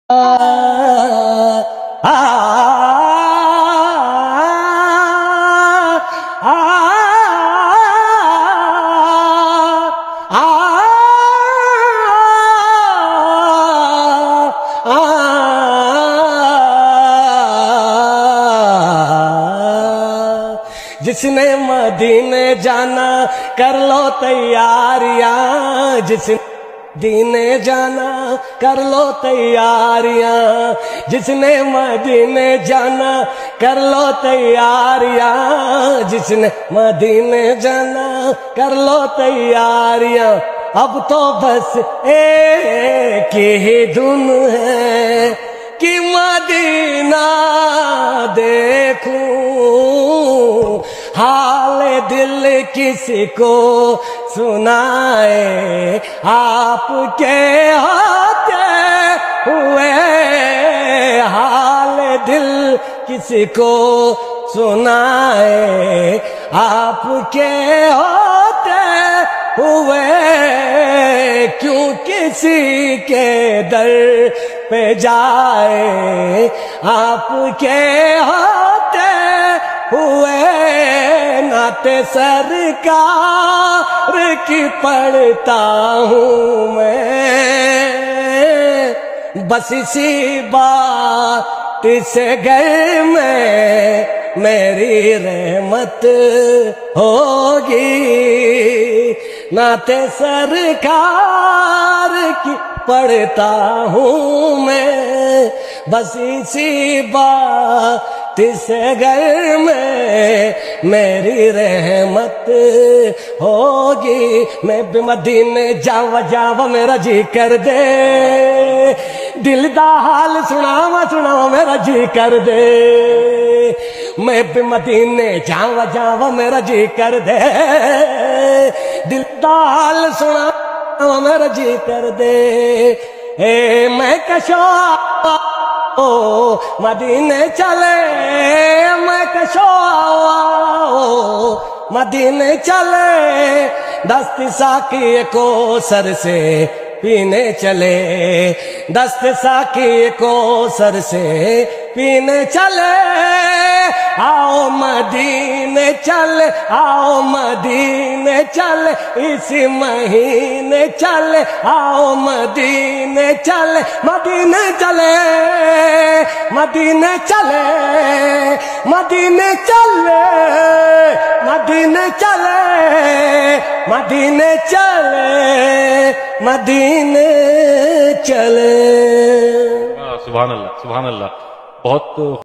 جس نے مدینے جانا کر لو تیاریاں، جس نے مدینے جانا کر لو تیاریاں، جس نے مدینے جانا کر لو تیاریاں، جس نے مدینے جانا کر لو تیاریاں۔ اب تو بس ایک ہی دھن ہے کہ مدینہ دیکھوں، حال دل کسی کو سنائے آپ کے ہوتے ہوئے، حال دل کسی کو سنائے آپ کے ہوتے ہوئے، کیوں کسی کے در پہ جائے آپ کے ہوتے ہوئے، نعت سرکار کی پڑھتا ہوں میں، بس اسی بات سے گھر میں میری رحمت ہوگی، نعت سرکار کی پڑھتا ہوں میں، بس اسی بات سے گھر میں میری رحمت ہوگی۔ میں بھی مدینے جاوا میرا جی کر دے، دل دا حال سناوا میرا جی کر دے، میں بھی مدینے جاوا میرا جی کر دے، دل دا حال سناوا میرا جی کر دے، اے میں کشو مدینے چلے، میں کشو مدینے چلے، دست ساقی کو سر سے پینے چلے، دست ساقی کو سر سے پینے چلے، آؤ مدینے چلے، آؤ مدینے چلے، اسی مہینے چلے، آؤ مدینے چلے، مدینے چلے، مدینے چلے، مدینے چلے، مدینے چلے، مدینے چلے، مدینے چلے۔ سبحان اللہ، سبحان اللہ، بہت